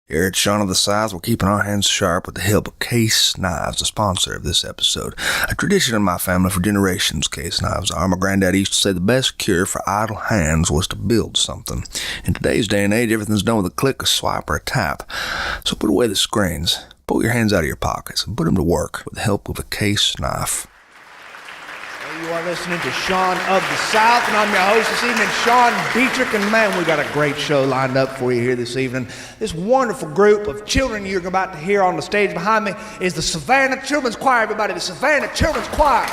Here at Shaun of the Sides, we're keeping our hands sharp with the help of Case Knives, the sponsor of this episode. A tradition in my family for generations, Case Knives are. My granddad used to say the best cure for idle hands was to build something. In today's day and age, everything's done with a click, a swipe, or a tap. So put away the screens, pull your hands out of your pockets, and put them to work with the help of a Case Knife. You are listening to Shaun of the South, and I'm your host this evening, Sean Dietrich, and man, we got a great show lined up for you here this evening. This wonderful group of children you're about to hear on the stage behind me is the Savannah Children's Choir, everybody, the Savannah Children's Choir.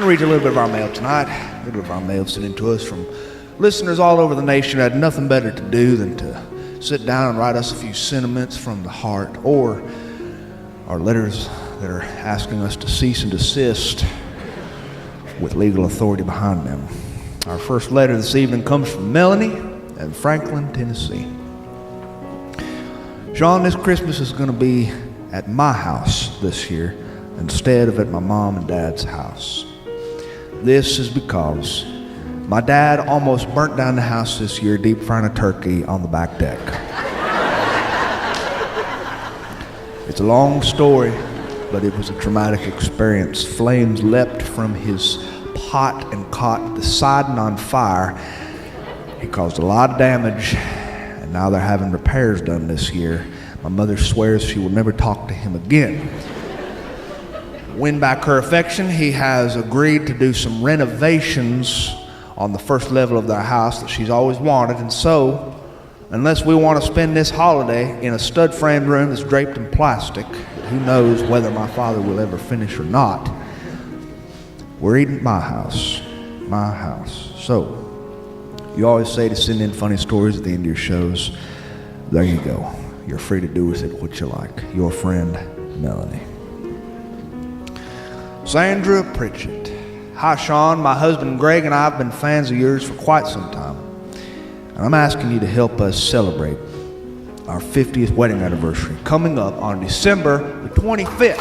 to read you a little bit of our mail tonight. A little bit of our mail sent in to us from listeners all over the nation who had nothing better to do than to sit down and write us a few sentiments from the heart, or our letters that are asking us to cease and desist with legal authority behind them. Our first letter this evening comes from Melanie in Franklin, Tennessee. Sean, this Christmas is going to be at my house this year instead of at my mom and dad's house. This is because my dad almost burnt down the house this year deep frying a turkey on the back deck. It's a long story, but it was a traumatic experience. Flames leapt from his pot and caught the siding on fire. He caused a lot of damage, and now they're having repairs done this year. My mother swears she will never talk to him again. Win back her affection, he has agreed to do some renovations on the first level of their house that she's always wanted, and so, unless we want to spend this holiday in a stud-framed room that's draped in plastic, who knows whether my father will ever finish or not, we're eating at my house. My house. So, you always say to send in funny stories at the end of your shows. There you go. You're free to do with it what you like. Your friend, Melanie. Sandra Pritchett. Hi, Sean. My husband Greg and I have been fans of yours for quite some time. And I'm asking you to help us celebrate our 50th wedding anniversary coming up on December the 25th.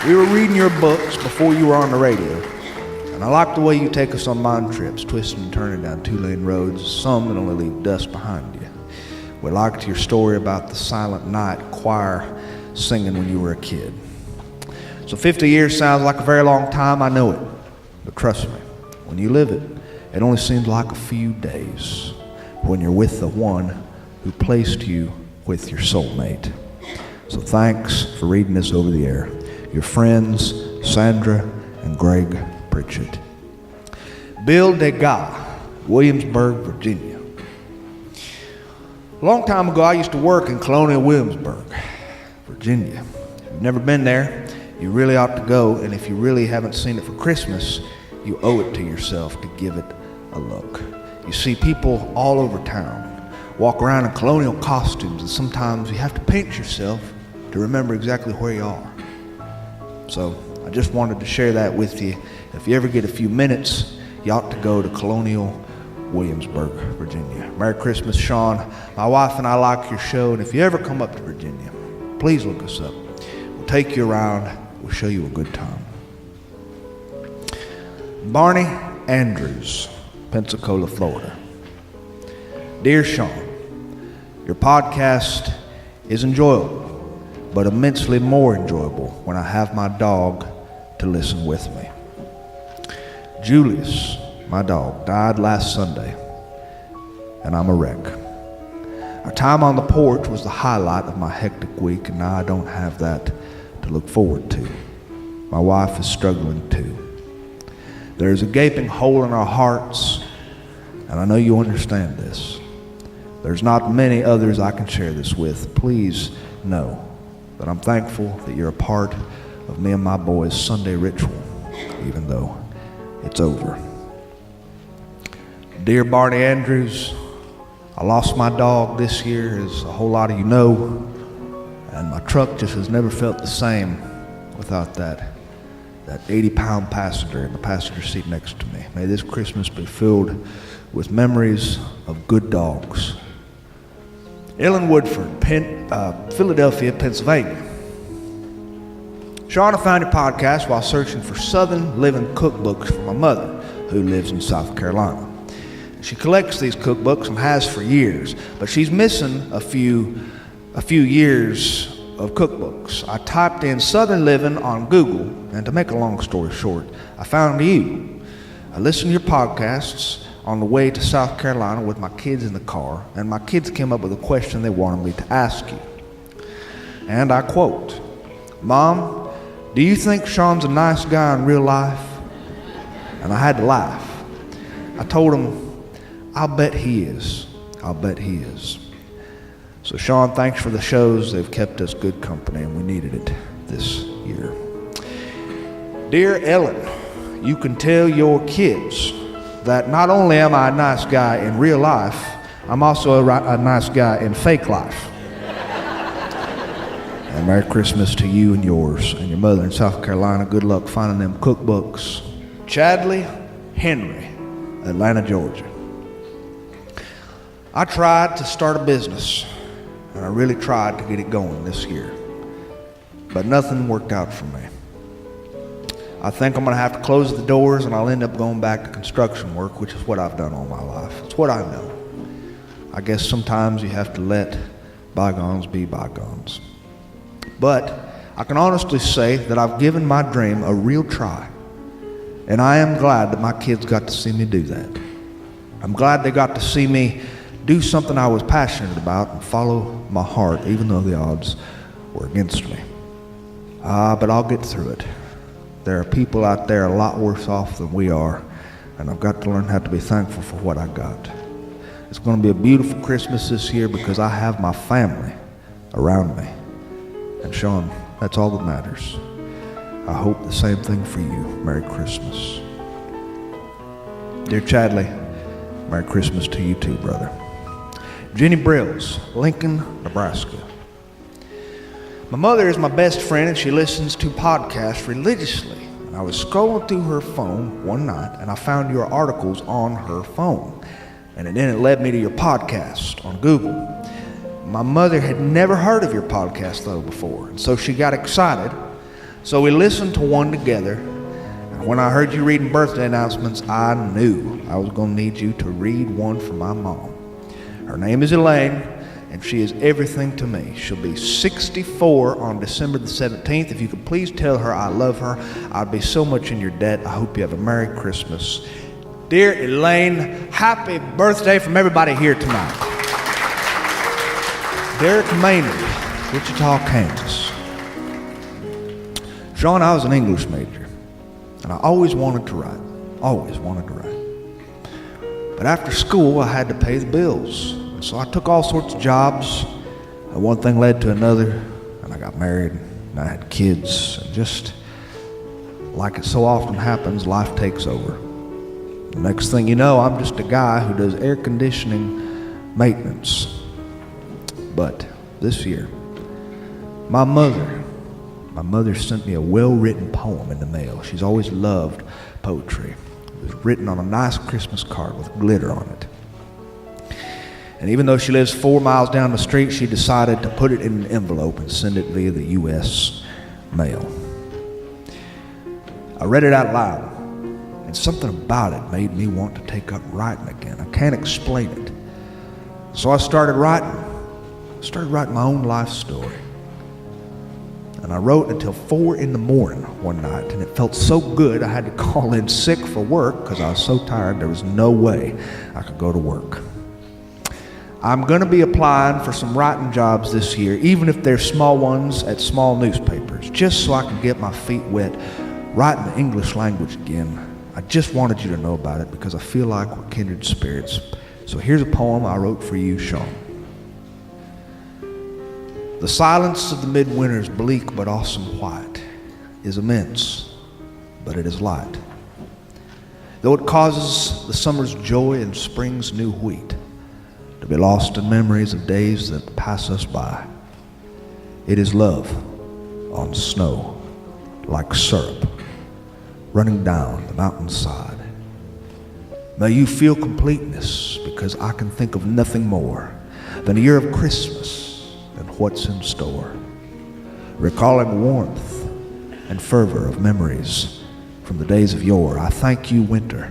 We were reading your books before you were on the radio, and I like the way you take us on mind trips, twisting and turning down two-lane roads, some that only leave dust behind you. We liked your story about the Silent Night choir singing when you were a kid. So 50 years sounds like a very long time, I know it. But trust me, when you live it, it only seems like a few days when you're with the one who placed you with your soulmate. So thanks for reading this over the air. Your friends, Sandra and Greg Pritchett. Bill Degas, Williamsburg, Virginia. A long time ago, I used to work in Colonial Williamsburg, Virginia. If you've never been there, you really ought to go, and if you really haven't seen it for Christmas, you owe it to yourself to give it a look. You see people all over town walk around in colonial costumes, and sometimes you have to paint yourself to remember exactly where you are. So I just wanted to share that with you. If you ever get a few minutes, you ought to go to Colonial Williamsburg, Virginia. Merry Christmas, Sean. My wife and I like your show, and if you ever come up to Virginia, please look us up. We'll take you around. We'll show you a good time. Barney Andrews, Pensacola, Florida. Dear Sean, your podcast is enjoyable, but immensely more enjoyable when I have my dog to listen with me. Julius, my dog, died last Sunday, and I'm a wreck. Our time on the porch was the highlight of my hectic week, and now I don't have that to look forward to. My wife is struggling too. There is a gaping hole in our hearts, and I know you understand this. There's not many others I can share this with. Please know that I'm thankful that you're a part of me and my boys' Sunday ritual, even though it's over. Dear Barney Andrews, I lost my dog this year, as a whole lot of you know, and my truck just has never felt the same without that 80-pound passenger in the passenger seat next to me. May this Christmas be filled with memories of good dogs. Ellen Woodford, Philadelphia, Pennsylvania. Sean, I found your podcast while searching for Southern living cookbooks for my mother, who lives in South Carolina. She collects these cookbooks and has for years, but she's missing a few years of cookbooks. I typed in Southern Living on Google, and to make a long story short, I found you. I listened to your podcasts on the way to South Carolina with my kids in the car, and my kids came up with a question they wanted me to ask you. And I quote, "Mom, do you think Sean's a nice guy in real life?" And I had to laugh. I told him, "I'll bet he is. I'll bet he is." So Sean, thanks for the shows. They've kept us good company, and we needed it this year. Dear Ellen, you can tell your kids that not only am I a nice guy in real life, I'm also a nice guy in fake life. And Merry Christmas to you and yours and your mother in South Carolina. Good luck finding them cookbooks. Chadley Henry, Atlanta, Georgia. I tried to start a business, and I really tried to get it going this year, but nothing worked out for me. I think I'm going to have to close the doors, and I'll end up going back to construction work, which is what I've done all my life. It's what I know. I guess sometimes you have to let bygones be bygones. But I can honestly say that I've given my dream a real try, and I am glad that my kids got to see me do that. I'm glad they got to see me do something I was passionate about and follow my heart, even though the odds were against me. But I'll get through it. There are people out there a lot worse off than we are, and I've got to learn how to be thankful for what I got. It's going to be a beautiful Christmas this year because I have my family around me. And Sean, that's all that matters. I hope the same thing for you. Merry Christmas. Dear Chadley, Merry Christmas to you too, brother. Jenny Brills, Lincoln, Nebraska. My mother is my best friend and she listens to podcasts religiously. And I was scrolling through her phone one night and I found your articles on her phone. And then it led me to your podcast on Google. My mother had never heard of your podcast though before, and so she got excited. So we listened to one together. And when I heard you reading birthday announcements, I knew I was going to need you to read one for my mom. Her name is Elaine, and she is everything to me. She'll be 64 on December the 17th. If you could please tell her I love her, I'd be so much in your debt. I hope you have a Merry Christmas. Dear Elaine, happy birthday from everybody here tonight. Derek Maynard, Wichita, Kansas. Sean, I was an English major, and I always wanted to write. But after school, I had to pay the bills. And so I took all sorts of jobs, and one thing led to another, and I got married, and I had kids, and just like it so often happens, life takes over. The next thing you know, I'm just a guy who does air conditioning maintenance. But this year, my mother sent me a well-written poem in the mail. She's always loved poetry. It was written on a nice Christmas card with glitter on it. And even though she lives 4 miles down the street, she decided to put it in an envelope and send it via the U.S. mail. I read it out loud, and something about it made me want to take up writing again. I can't explain it. So I started writing my own life story. And I wrote until 4 in the morning one night, and it felt so good I had to call in sick for work because I was so tired there was no way I could go to work. I'm going to be applying for some writing jobs this year, even if they're small ones at small newspapers, just so I can get my feet wet writing the English language again. I just wanted you to know about it because I feel like we're kindred spirits. So here's a poem I wrote for you, Sean. The silence of the midwinter's bleak but awesome white is immense, but it is light. Though it causes the summer's joy and spring's new wheat to be lost in memories of days that pass us by, it is love on snow like syrup running down the mountainside. May you feel completeness because I can think of nothing more than a year of Christmas and what's in store, recalling warmth and fervor of memories from the days of yore. I thank you, winter,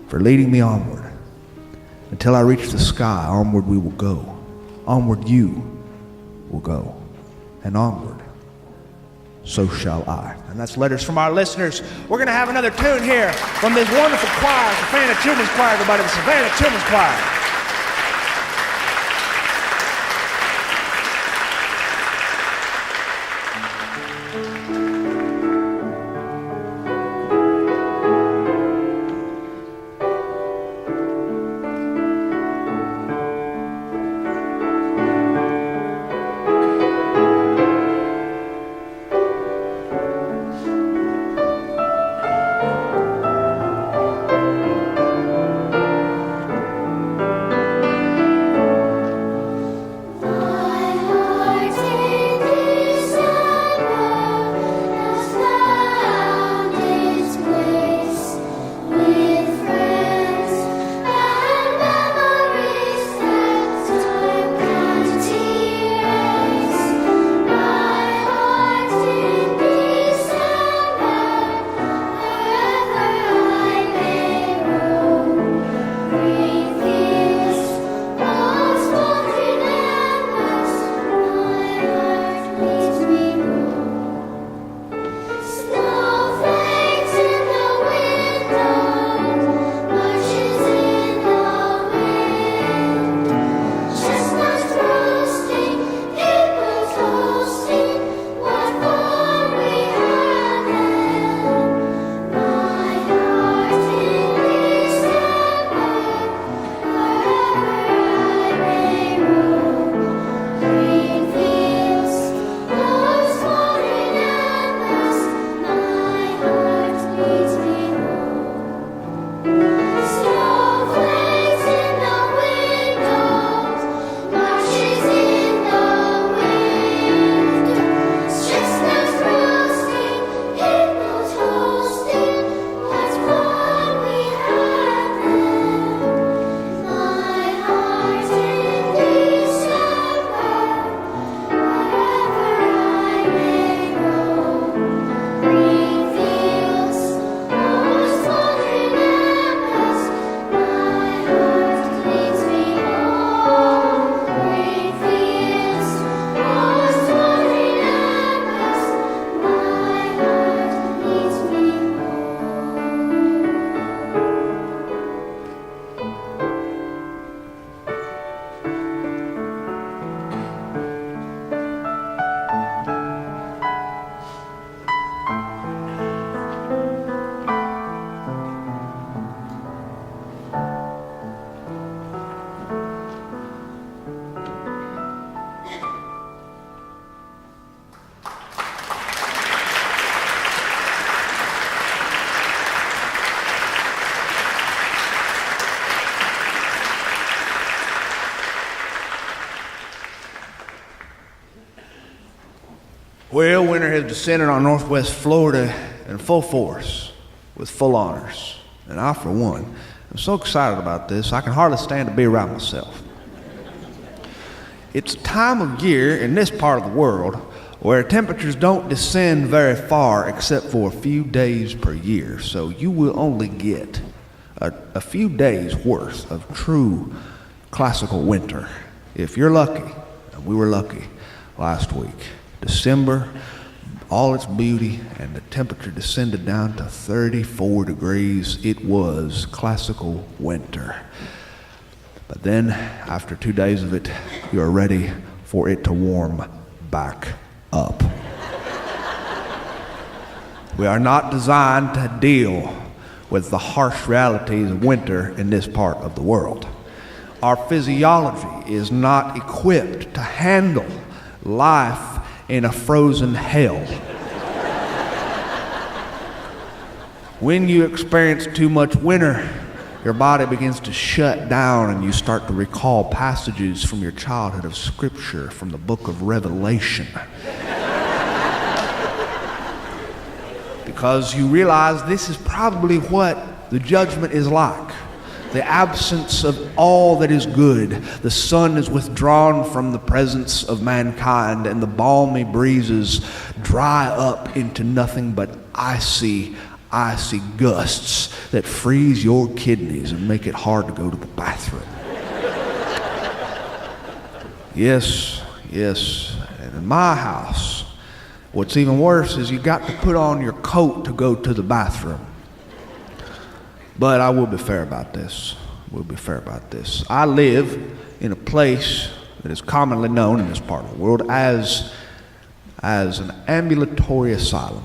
for leading me onward. Until I reach the sky, onward we will go. Onward you will go, and onward so shall I. And that's letters from our listeners. We're going to have another tune here from this wonderful choir, the Savannah Children's Choir, everybody, the Savannah Children's Choir. Well, winter has descended on Northwest Florida in full force, with full honors. And I, for one, am so excited about this, I can hardly stand to be around myself. It's a time of year in this part of the world where temperatures don't descend very far except for a few days per year. So you will only get a few days worth of true classical winter. If you're lucky, and we were lucky last week, December, all its beauty, and the temperature descended down to 34 degrees. It was classical winter. But then, after 2 days of it, you are ready for it to warm back up. We are not designed to deal with the harsh realities of winter in this part of the world. Our physiology is not equipped to handle life in a frozen hell. When you experience too much winter, your body begins to shut down and you start to recall passages from your childhood of scripture from the book of Revelation. Because you realize this is probably what the judgment is like. The absence of all that is good. The sun is withdrawn from the presence of mankind, and the balmy breezes dry up into nothing but icy gusts that freeze your kidneys and make it hard to go to the bathroom. Yes, and in my house, what's even worse is you got to put on your coat to go to the bathroom. But I will be fair about this. I live in a place that is commonly known in this part of the world as an ambulatory asylum,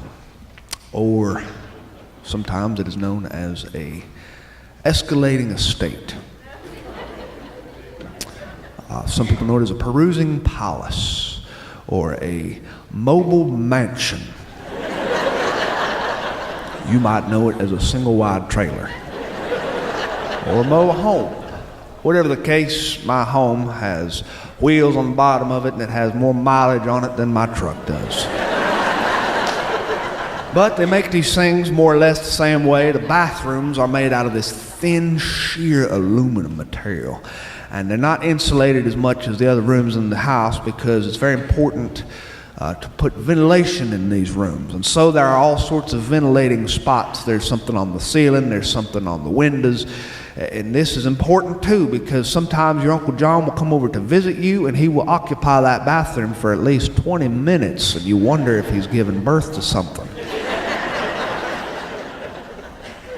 or sometimes it is known as a escalating estate. Some people know it as a perusing palace or a mobile mansion. You might know it as a single wide trailer or a mobile home. Whatever the case, my home has wheels on the bottom of it and it has more mileage on it than my truck does. But they make these things more or less the same way. The bathrooms are made out of this thin, sheer aluminum material. And they're not insulated as much as the other rooms in the house because it's very important to put ventilation in these rooms. And so there are all sorts of ventilating spots. There's something on the ceiling, there's something on the windows. And this is important too, because sometimes your Uncle John will come over to visit you and he will occupy that bathroom for at least 20 minutes and you wonder if he's given birth to something.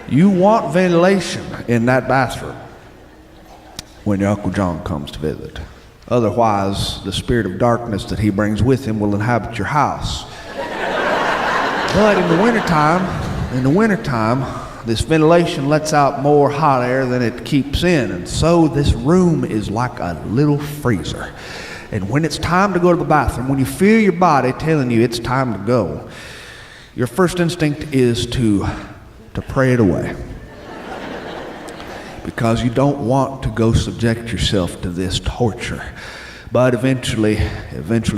You want ventilation in that bathroom when your Uncle John comes to visit. Otherwise, the spirit of darkness that he brings with him will inhabit your house. But in the wintertime, this ventilation lets out more hot air than it keeps in. And so this room is like a little freezer. And when it's time to go to the bathroom, when you feel your body telling you it's time to go, your first instinct is to pray it away. Because you don't want to go subject yourself to this torture. But eventually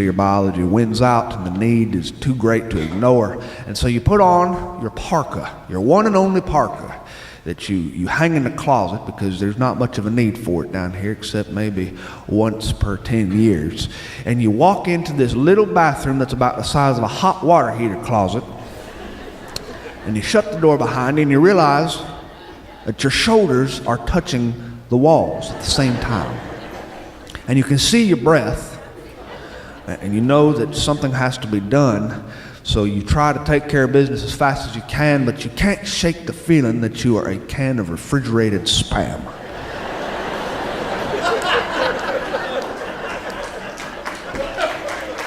your biology wins out and the need is too great to ignore. And so you put on your parka, your one and only parka, that you hang in the closet because there's not much of a need for it down here except maybe once per 10 years. And you walk into this little bathroom that's about the size of a hot water heater closet. And you shut the door behind you and you realize that your shoulders are touching the walls at the same time. And you can see your breath, and you know that something has to be done, so you try to take care of business as fast as you can, but you can't shake the feeling that you are a can of refrigerated Spam.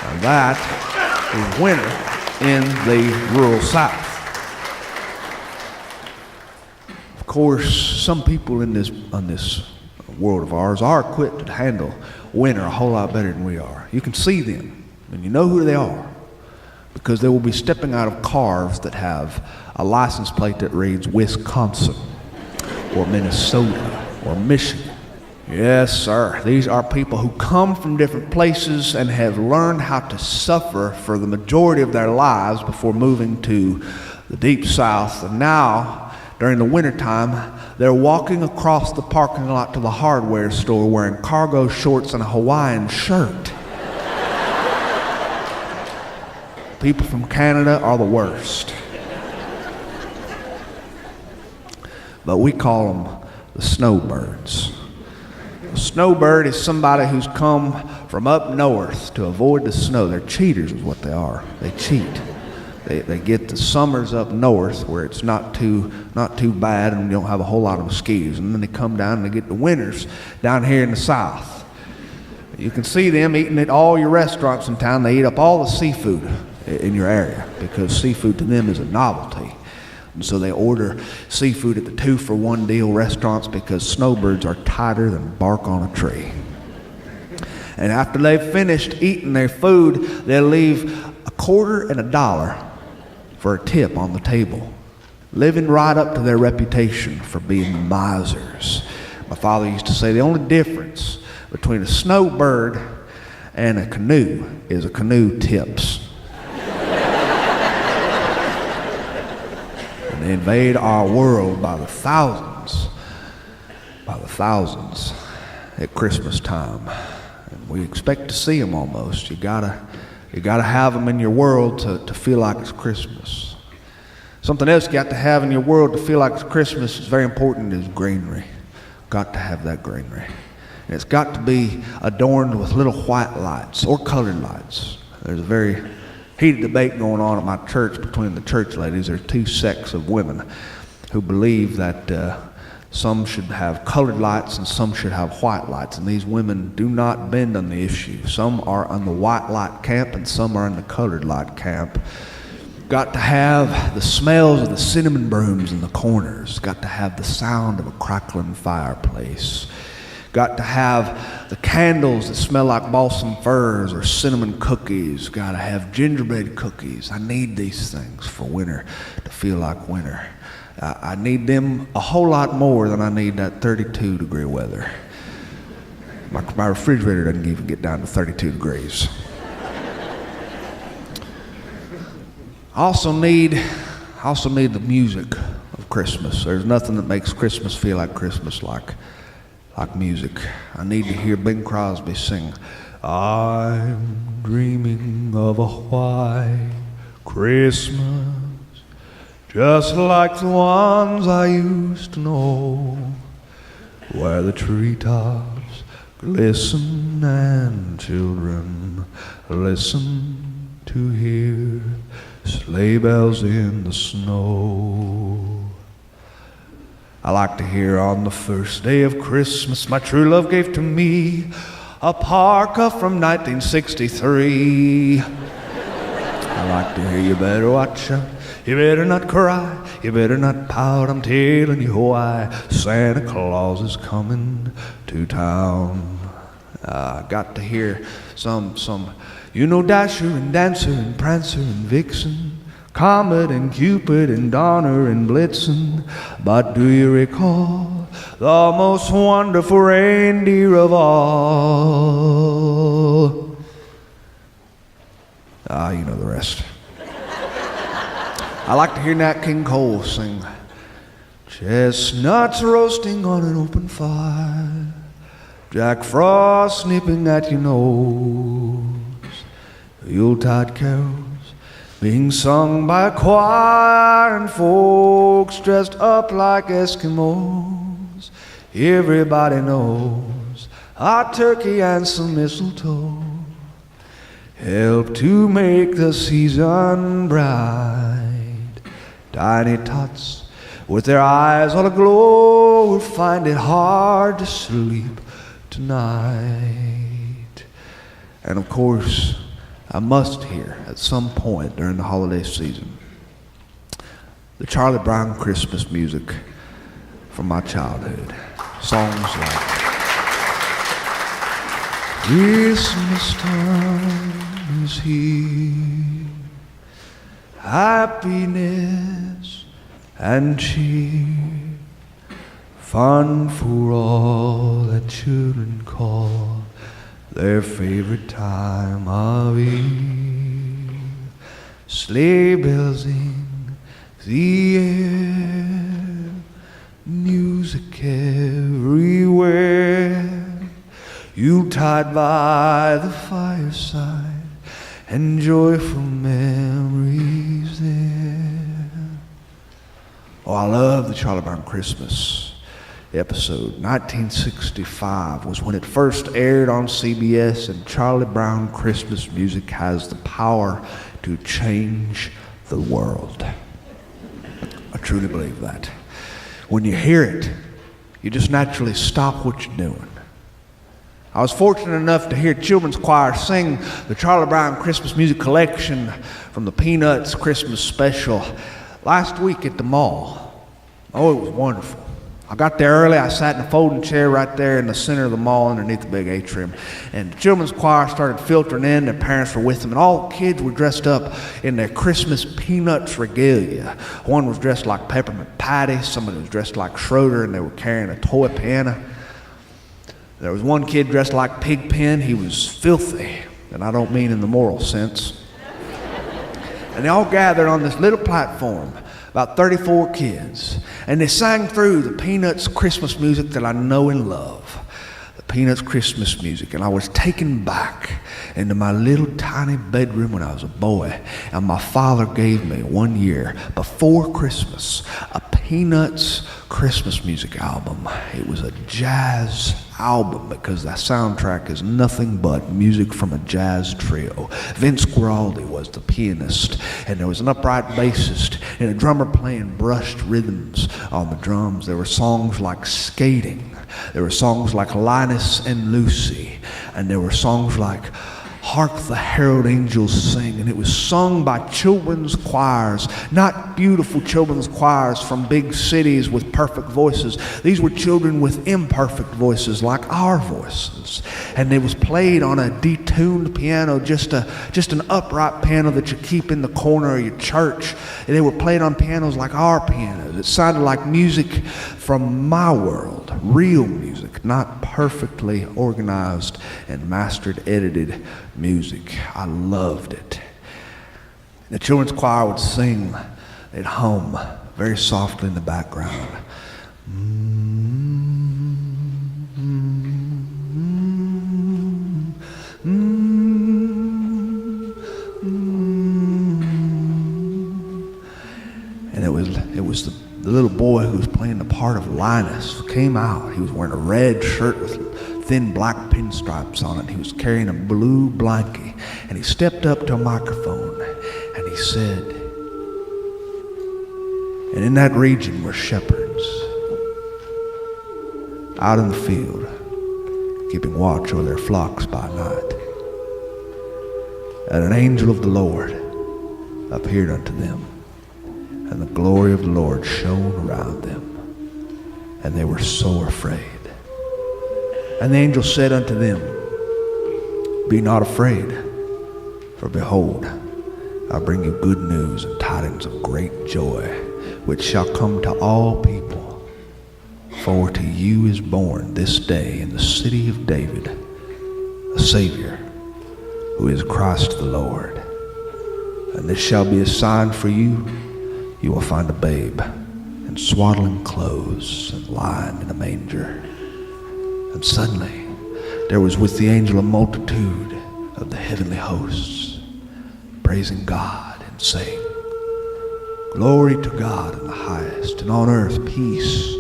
And that is winter in the rural South. Of course, some people on this world of ours are equipped to handle winter a whole lot better than we are. You can see them, and you know who they are, because they will be stepping out of cars that have a license plate that reads Wisconsin, or Minnesota, or Michigan. Yes, sir. These are people who come from different places and have learned how to suffer for the majority of their lives before moving to the deep south. And now, during the wintertime, they're walking across the parking lot to the hardware store wearing cargo shorts and a Hawaiian shirt. People from Canada are the worst. But we call them the snowbirds. A snowbird is somebody who's come from up north to avoid the snow. They're cheaters is what they are. They cheat. They get the summers up north where it's not too bad and you don't have a whole lot of mosquitoes. And then they come down and they get the winters down here in the south. You can see them eating at all your restaurants in town. They eat up all the seafood in your area because seafood to them is a novelty. And so they order seafood at the 2-for-1 deal restaurants because snowbirds are tighter than bark on a tree. And after they've finished eating their food, they'll leave $0.25 and $1 for a tip on the table, living right up to their reputation for being misers. My father used to say the only difference between a snowbird and a canoe is a canoe tips. They invade our world by the thousands at Christmas time. And we expect to see them almost. You gotta have them in your world to feel like it's Christmas. Something else you got to have in your world to feel like it's Christmas is very important is greenery. Got to have that greenery. And it's got to be adorned with little white lights or colored lights. There's a very heated debate going on at my church between the church ladies. There are two sects of women who believe that some should have colored lights and some should have white lights. And these women do not bend on the issue. Some are on the white light camp and some are in the colored light camp. Got to have the smells of the cinnamon brooms in the corners. Got to have the sound of a crackling fireplace. Got to have the candles that smell like balsam firs or cinnamon cookies. Got to have gingerbread cookies. I need these things for winter to feel like winter. I need them a whole lot more than I need that 32-degree weather. My refrigerator doesn't even get down to 32 degrees. I also need the music of Christmas. There's nothing that makes Christmas feel like Christmas like music. I need to hear Bing Crosby sing, I'm dreaming of a white Christmas, just like the ones I used to know, where the treetops glisten and children listen to hear sleigh bells in the snow. I like to hear on the first day of Christmas my true love gave to me a parka from 1963. I like to hear you better watch out, you better not cry, you better not pout, I'm telling you why Santa Claus is coming to town. I got to hear some you know, Dasher and Dancer and Prancer and Vixen, Comet and Cupid and Donner and Blitzen. But do you recall the most wonderful reindeer of all? You know the rest. I like to hear Nat King Cole sing, chestnuts roasting on an open fire, Jack Frost nipping at your nose, Yuletide carols being sung by a choir and folks dressed up like Eskimos. Everybody knows hot turkey and some mistletoe help to make the season bright. Tiny tots with their eyes all aglow will find it hard to sleep tonight. And of course, I must hear at some point during the holiday season the Charlie Brown Christmas music from my childhood. Songs like Christmas time is here, happiness and cheer, fun for all that children call their favorite time of year. Sleigh bells in the air, music everywhere, Yuletide by the fireside, and joyful memories there. Oh, I love the Charlie Brown Christmas episode. 1965 was when it first aired on CBS, and Charlie Brown Christmas music has the power to change the world. I truly believe that. When you hear it, you just naturally stop what you're doing. I was fortunate enough to hear children's choir sing the Charlie Brown Christmas music collection from the Peanuts Christmas special last week at the mall. Oh, it was wonderful. I got there early. I sat in a folding chair right there in the center of the mall underneath the big atrium. And the children's choir started filtering in. Their parents were with them. And all the kids were dressed up in their Christmas Peanuts regalia. One was dressed like Peppermint Patty. Somebody was dressed like Schroeder, and they were carrying a toy piano. There was one kid dressed like Pigpen. He was filthy, and I don't mean in the moral sense. And they all gathered on this little platform, about 34 kids, and they sang through the Peanuts Christmas music that I know and love, the Peanuts Christmas music. And I was taken back into my little tiny bedroom when I was a boy, and my father gave me one year before Christmas a Peanuts Christmas music album. It was a jazz album because the soundtrack is nothing but music from a jazz trio. Vince Guaraldi was the pianist, and there was an upright bassist and a drummer playing brushed rhythms on the drums. There were songs like Skating, there were songs like Linus and Lucy, and there were songs like Hark the Herald Angels Sing, and it was sung by children's choirs, not beautiful children's choirs from big cities with perfect voices. These were children with imperfect voices like our voices, and it was played on a detuned piano, just an upright piano that you keep in the corner of your church. And they were played on pianos like our pianos. It sounded like music from my world, real music, not perfectly organized and mastered, edited music. I loved it. The children's choir would sing, they'd hum very softly in the background. And it was the little boy who was playing the part of Linus came out. He was wearing a red shirt with thin black pinstripes on it. He was carrying a blue blankie, and he stepped up to a microphone and he said, "And in that region were shepherds out in the field, keeping watch over their flocks by night. And an angel of the Lord appeared unto them, and the glory of the Lord shone around them, and they were sore afraid. And the angel said unto them, Be not afraid, for behold, I bring you good news and tidings of great joy, which shall come to all people. For to you is born this day in the city of David a Savior, who is Christ the Lord. And this shall be a sign for you. You will find a babe in swaddling clothes and lying in a manger." And suddenly there was with the angel a multitude of the heavenly hosts, praising God and saying, "Glory to God in the highest, and on earth peace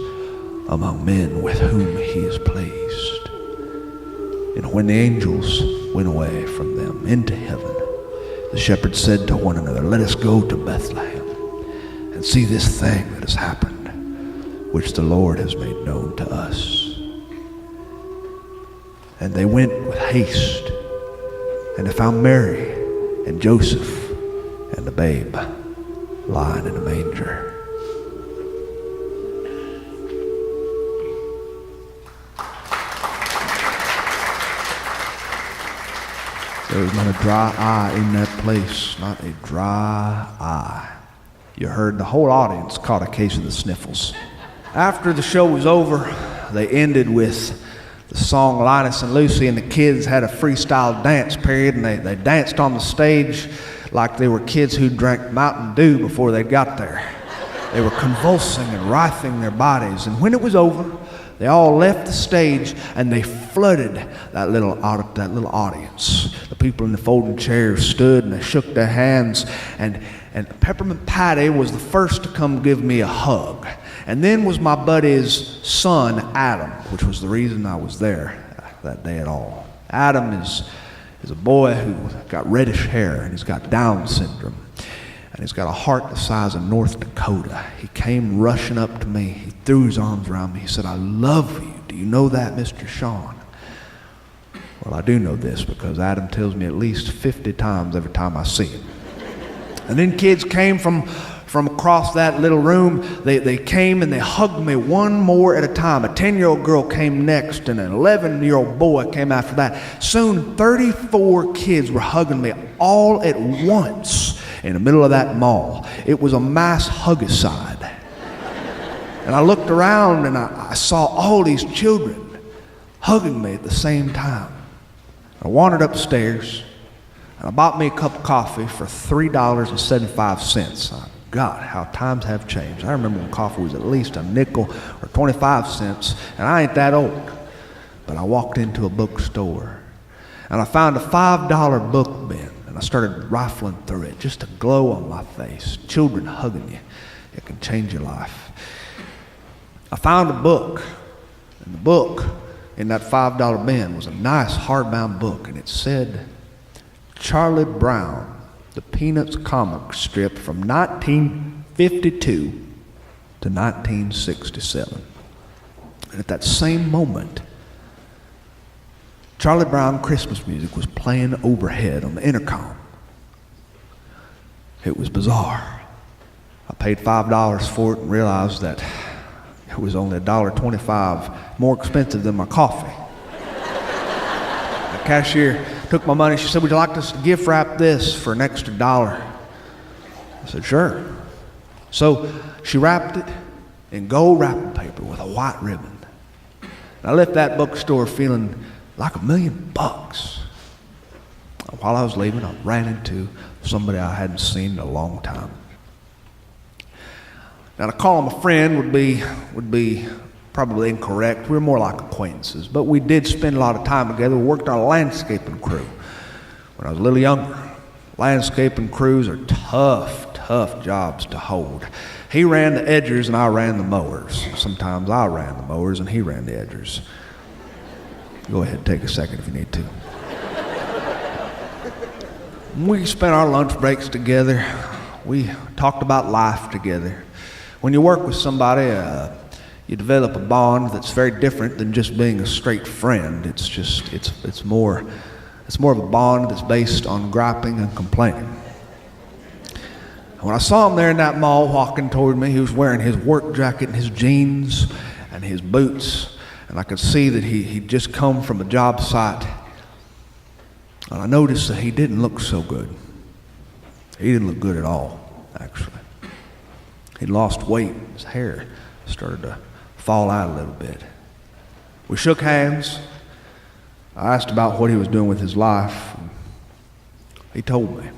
among men with whom he is pleased." And when the angels went away from them into heaven, the shepherds said to one another, "Let us go to Bethlehem and see this thing that has happened, which the Lord has made known to us." And they went with haste, and they found Mary and Joseph and the babe lying in a manger. There was not a dry eye in that place, not a dry eye. You heard the whole audience caught a case of the sniffles. After the show was over, they ended with the song Linus and Lucy, and the kids had a freestyle dance period, and they danced on the stage like they were kids who drank Mountain Dew before they got there. They were convulsing and writhing their bodies, and when it was over, they all left the stage and they flooded that little audience. The people in the folding chairs stood and they shook their hands, and Peppermint Patty was the first to come give me a hug. And then was my buddy's son, Adam, which was the reason I was there that day at all. Adam is a boy who got reddish hair, and he's got Down syndrome, and he's got a heart the size of North Dakota. He came rushing up to me. He threw his arms around me. He said, "I love you. Do you know that, Mr. Sean?" Well, I do know this because Adam tells me at least 50 times every time I see him. And then kids came from across that little room. They came and they hugged me one more at a time. A 10-year-old girl came next, and an 11-year-old boy came after that. Soon, 34 kids were hugging me all at once in the middle of that mall. It was a mass hugicide. And I looked around and I saw all these children hugging me at the same time. I wandered upstairs and I bought me a cup of coffee for $3.75. God, how times have changed. I remember when coffee was at least a nickel or 25 cents, and I ain't that old. But I walked into a bookstore and I found a $5 book bin, and I started rifling through it. Just a glow on my face. Children hugging you. It can change your life. I found a book, and the book in that $5 bin was a nice hardbound book, and it said Charlie Brown, the Peanuts comic strip from 1952 to 1967. And at that same moment, Charlie Brown Christmas music was playing overhead on the intercom. It was bizarre. I paid $5 for it and realized that it was only $1.25 more expensive than my coffee. The cashier took my money. She said, "Would you like to gift wrap this for an extra $1?" I said, "Sure." So she wrapped it in gold wrapping paper with a white ribbon. And I left that bookstore feeling like $1 million. While I was leaving, I ran into somebody I hadn't seen in a long time. Now, to call him a friend would be probably incorrect. We were more like acquaintances, but we did spend a lot of time together. We worked on a landscaping crew when I was a little younger. Landscaping crews are tough jobs to hold. He ran the edgers and I ran the mowers. Sometimes I ran the mowers and he ran the edgers. Go ahead and take a second if you need to. We spent our lunch breaks together. We talked about life together. When you work with somebody, you develop a bond that's very different than just being a straight friend. It's more of a bond that's based on griping and complaining. When I saw him there in that mall walking toward me, he was wearing his work jacket and his jeans and his boots, and I could see that he'd just come from a job site. And I noticed that he didn't look so good. He didn't look good at all, actually. He'd lost weight. His hair started to fall out a little bit. We shook hands. I asked about what he was doing with his life. He told me.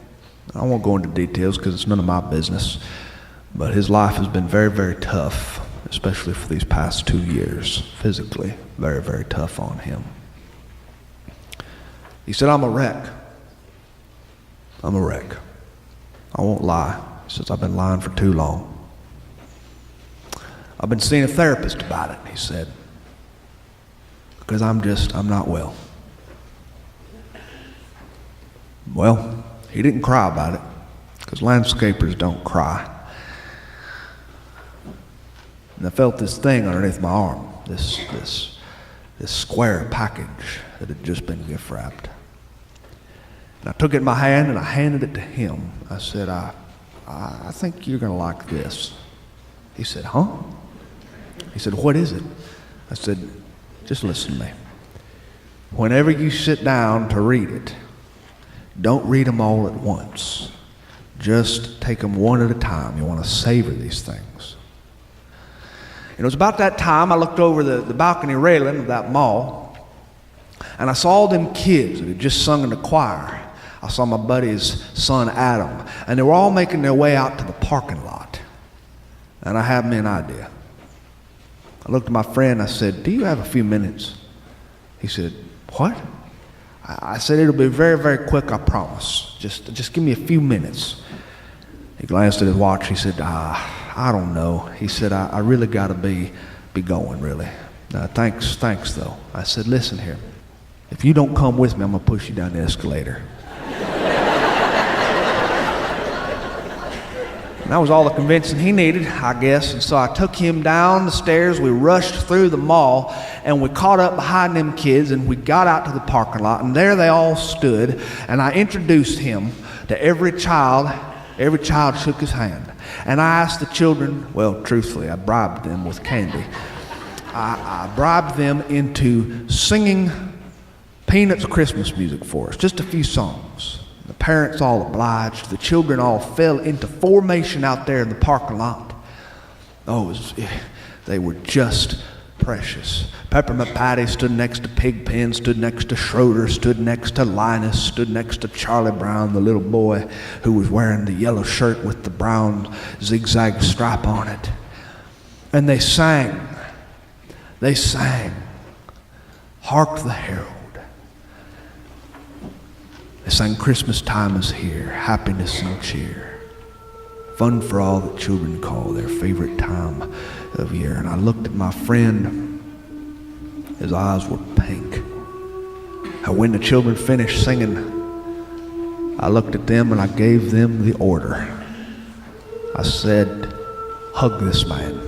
I won't go into details because it's none of my business, but his life has been very, very tough, especially for these past 2 years. Physically, very, very tough on him. He said, "I'm a wreck. I'm a wreck. I won't lie." He says, "I've been lying for too long. I've been seeing a therapist about it," he said, "because I'm not well." Well, he didn't cry about it, because landscapers don't cry. And I felt this thing underneath my arm, this square package that had just been gift wrapped. And I took it in my hand and I handed it to him. I said, I think you're going to like this." He said, "Huh?" He said, "What is it?" I said, "Just listen to me. Whenever you sit down to read it, don't read them all at once. Just take them one at a time. You want to savor these things." And it was about that time I looked over the balcony railing of that mall, and I saw all them kids that had just sung in the choir. I saw my buddy's son Adam, and they were all making their way out to the parking lot. And I had me an idea. I looked at my friend, I said, "Do you have a few minutes?" He said, "What?" I said, "It'll be very, very quick, I promise. Just give me a few minutes." He glanced at his watch. He said, I don't know. He said, I really got to be going, really. Thanks though. I said, "Listen here. If you don't come with me, I'm going to push you down the escalator." And that was all the convincing he needed, I guess. And so I took him down the stairs. We rushed through the mall, and we caught up behind them kids, and we got out to the parking lot, and there they all stood, and I introduced him to every child. Every child shook his hand. And I asked the children, well, truthfully, I bribed them with candy. I bribed them into singing Peanuts Christmas music for us, just a few songs. The parents all obliged. The children all fell into formation out there in the parking lot. They were just precious. Peppermint Patty stood next to Pigpen, stood next to Schroeder, stood next to Linus, stood next to Charlie Brown, the little boy who was wearing the yellow shirt with the brown zigzag stripe on it. And they sang, "Hark the Herald." They sang, "Christmas time is here, happiness and cheer, fun for all that children call their favorite time of year." And I looked at my friend. His eyes were pink. And when the children finished singing, I looked at them and I gave them the order. I said, "Hug this man."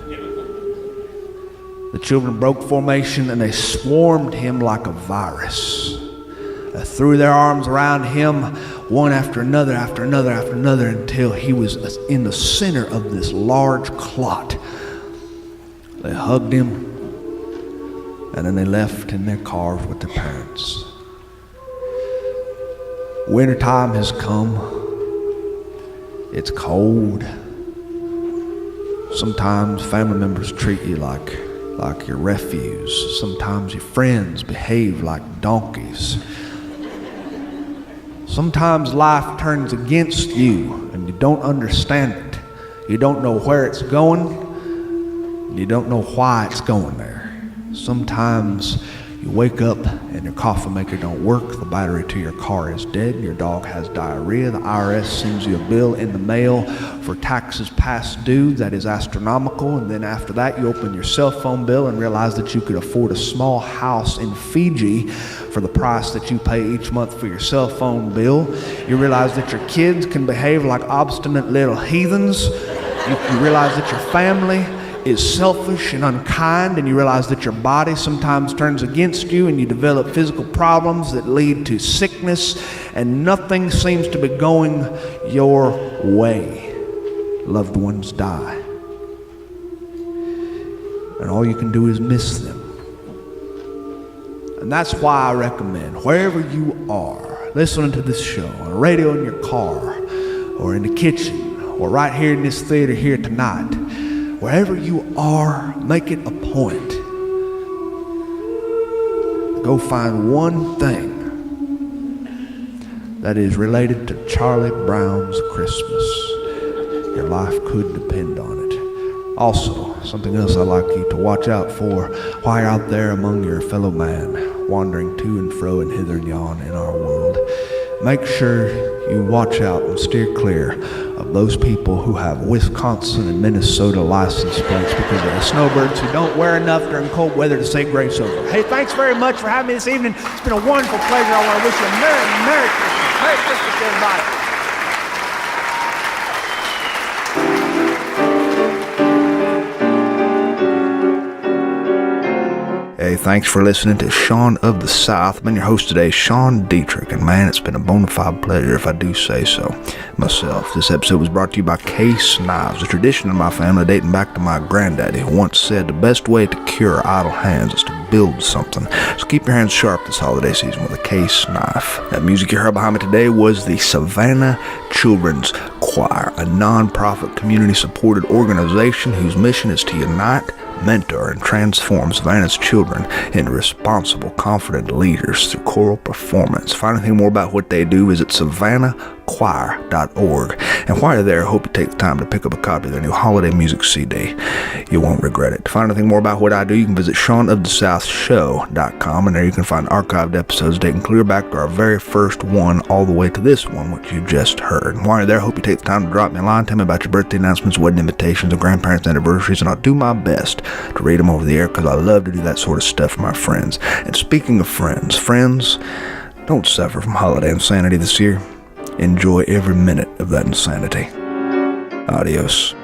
The children broke formation and they swarmed him like a virus. They threw their arms around him, one after another, until he was in the center of this large clot. They hugged him, and then they left in their cars with their parents. Wintertime has come. It's cold. Sometimes family members treat you like your refuse. Sometimes your friends behave like donkeys. Sometimes life turns against you and you don't understand it. You don't know where it's going, and you don't know why it's going there. Sometimes you wake up and your coffee maker don't work, the battery to your car is dead, your dog has diarrhea, the IRS sends you a bill in the mail for taxes past due that is astronomical, and then after that you open your cell phone bill and realize that you could afford a small house in Fiji for the price that you pay each month for your cell phone bill. You realize that your kids can behave like obstinate little heathens. You realize that your family is selfish and unkind, and you realize that your body sometimes turns against you, and you develop physical problems that lead to sickness, and nothing seems to be going your way. Loved ones die, and all you can do is miss them. And that's why I recommend, wherever you are, listening to this show, on the radio in your car, or in the kitchen, or right here in this theater here tonight, wherever you are, make it a point. Go find one thing that is related to Charlie Brown's Christmas. Your life could depend on it. Also, something else I'd like you to watch out for while you're out there among your fellow man, wandering to and fro and hither and yon in our world. Make sure you watch out and steer clear of those people who have Wisconsin and Minnesota license plates, because they're snowbirds who don't wear enough during cold weather to say grace over. Hey, thanks very much for having me this evening. It's been a wonderful pleasure. I want to wish you a Merry Christmas. Merry Christmas, everybody. Hey, thanks for listening to Sean of the South. I've been your host today, Sean Dietrich, and man, it's been a bona fide pleasure, if I do say so myself. This episode was brought to you by Case Knives, a tradition in my family dating back to my granddaddy, who once said the best way to cure idle hands is to build something. So keep your hands sharp this holiday season with a Case knife. That music you heard behind me today was the Savannah Children's Choir, a non-profit community-supported organization whose mission is to unite mentor, and transform Savannah's children into responsible, confident leaders through choral performance. Find anything more about what they do, visit savannahchoir.org. And while you're there, I hope you take the time to pick up a copy of their new holiday music CD. You won't regret it. To find anything more about what I do, you can visit SeanOfTheSouthShow.com, and there you can find archived episodes dating clear back to our very first one all the way to this one, which you just heard. And while you're there, I hope you take the time to drop me a line, tell me about your birthday announcements, wedding invitations, and grandparents' anniversaries, and I'll do my best to read them over the air because I love to do that sort of stuff for my friends. And speaking of friends, don't suffer from holiday insanity this year. Enjoy every minute of that insanity. Adios.